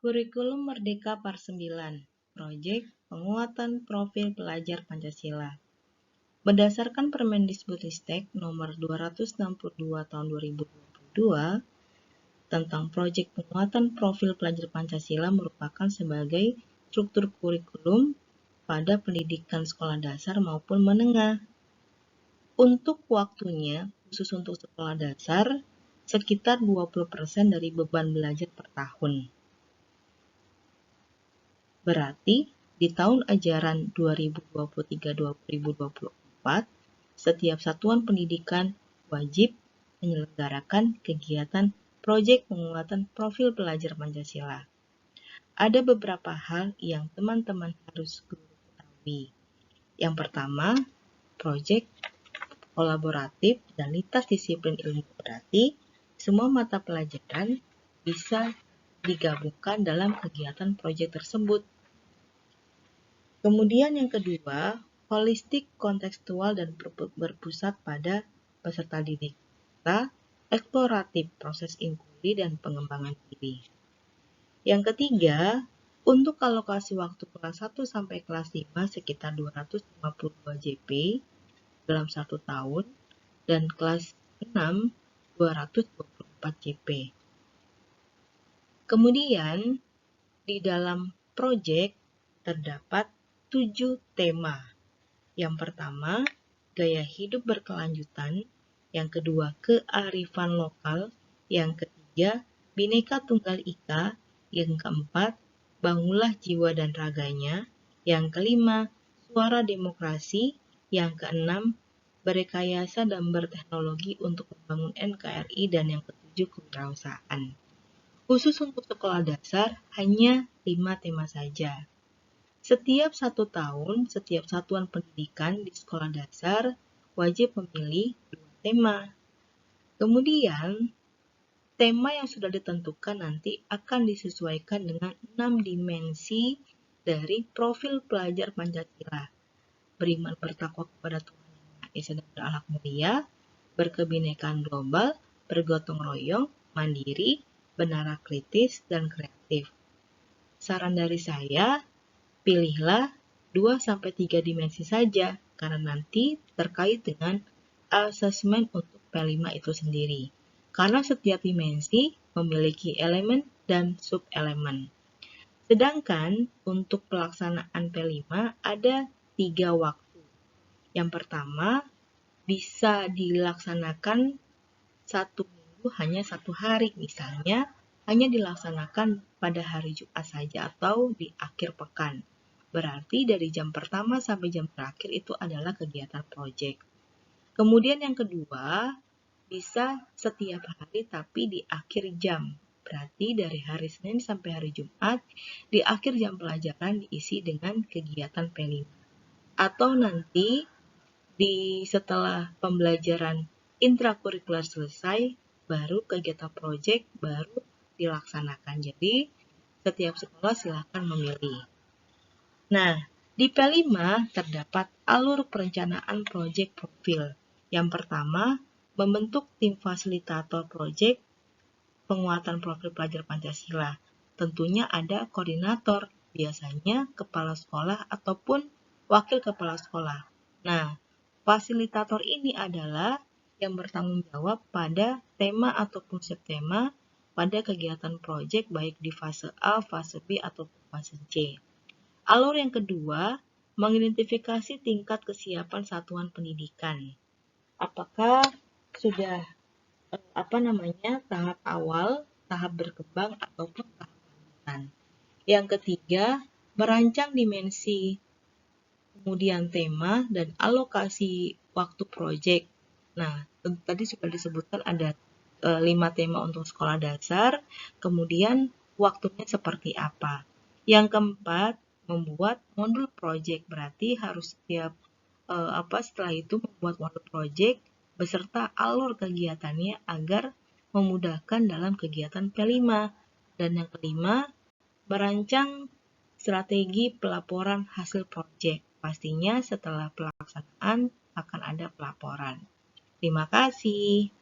Kurikulum Merdeka Part 9, Proyek Penguatan Profil Pelajar Pancasila. Berdasarkan Permendikbudristek Nomor 262 Tahun 2022 tentang Proyek Penguatan Profil Pelajar Pancasila merupakan sebagai struktur kurikulum pada pendidikan sekolah dasar maupun menengah. Untuk waktunya, khusus untuk sekolah dasar, sekitar 20% dari beban belajar per tahun. Berarti, di tahun ajaran 2023-2024, setiap satuan pendidikan wajib menyelenggarakan kegiatan Proyek Penguatan Profil Pelajar Pancasila. Ada beberapa hal yang teman-teman harus ketahui. Yang pertama, proyek kolaboratif dan lintas disiplin ilmu berarti semua mata pelajaran bisa digabungkan dalam kegiatan proyek tersebut. Kemudian yang kedua, holistik, kontekstual, dan berpusat pada peserta didik serta eksploratif, proses inquiry dan pengembangan diri. Yang ketiga, untuk alokasi waktu kelas 1 sampai kelas 5 sekitar 252 JP dalam 1 tahun dan kelas 6 224 JP. Kemudian, di dalam proyek terdapat 7 tema. Yang pertama, gaya hidup berkelanjutan. Yang kedua, kearifan lokal. Yang ketiga, Bhinneka Tunggal Ika. Yang keempat, bangunlah jiwa dan raganya. Yang kelima, suara demokrasi. Yang keenam, berrekayasa dan berteknologi untuk membangun NKRI. Dan yang ketujuh, kewirausahaan. Khusus untuk sekolah dasar, hanya 5 tema saja. Setiap 1 tahun, setiap satuan pendidikan di sekolah dasar wajib memilih 2 tema. Kemudian, tema yang sudah ditentukan nanti akan disesuaikan dengan 6 dimensi dari profil pelajar Pancasila. Beriman bertakwa kepada Tuhan Yang Maha Esa dan berakhlak mulia, berkebinekaan global, bergotong royong, mandiri, benarak kritis, dan kreatif. Saran dari saya, pilihlah 2-3 dimensi saja, karena nanti terkait dengan asesmen untuk P5 itu sendiri. Karena setiap dimensi memiliki elemen dan sub-elemen. Sedangkan untuk pelaksanaan P5 ada 3 waktu. Yang pertama, bisa dilaksanakan 1 minggu hanya 1 hari, misalnya hanya dilaksanakan pada hari Jumat saja atau di akhir pekan. Berarti dari jam pertama sampai jam terakhir itu adalah kegiatan proyek. Kemudian yang kedua, bisa setiap hari tapi di akhir jam. Berarti dari hari Senin sampai hari Jumat, di akhir jam pelajaran diisi dengan kegiatan P5. Atau nanti setelah pembelajaran intrakurikuler selesai, baru kegiatan proyek baru dilaksanakan. Jadi, setiap sekolah silakan memilih. Nah, di P5 terdapat alur perencanaan proyek profil. Yang pertama, membentuk tim fasilitator proyek penguatan profil pelajar Pancasila. Tentunya ada koordinator, biasanya kepala sekolah ataupun wakil kepala sekolah. Nah, fasilitator ini adalah yang bertanggung jawab pada tema ataupun subtema pada kegiatan proyek baik di fase A, fase B, ataupun fase C. Alur yang kedua, mengidentifikasi tingkat kesiapan satuan pendidikan. Apakah sudah tahap awal, tahap berkembang, ataupun tahap lanjutan. Yang ketiga, merancang dimensi, kemudian tema, dan alokasi waktu proyek. Nah, tadi sudah disebutkan ada 5 tema untuk sekolah dasar, kemudian waktunya seperti apa. Yang keempat, membuat modul proyek, berarti harus setelah itu membuat modul proyek beserta alur kegiatannya agar memudahkan dalam kegiatan P5. Dan yang kelima, merancang strategi pelaporan hasil proyek. Pastinya setelah pelaksanaan akan ada pelaporan. Terima kasih.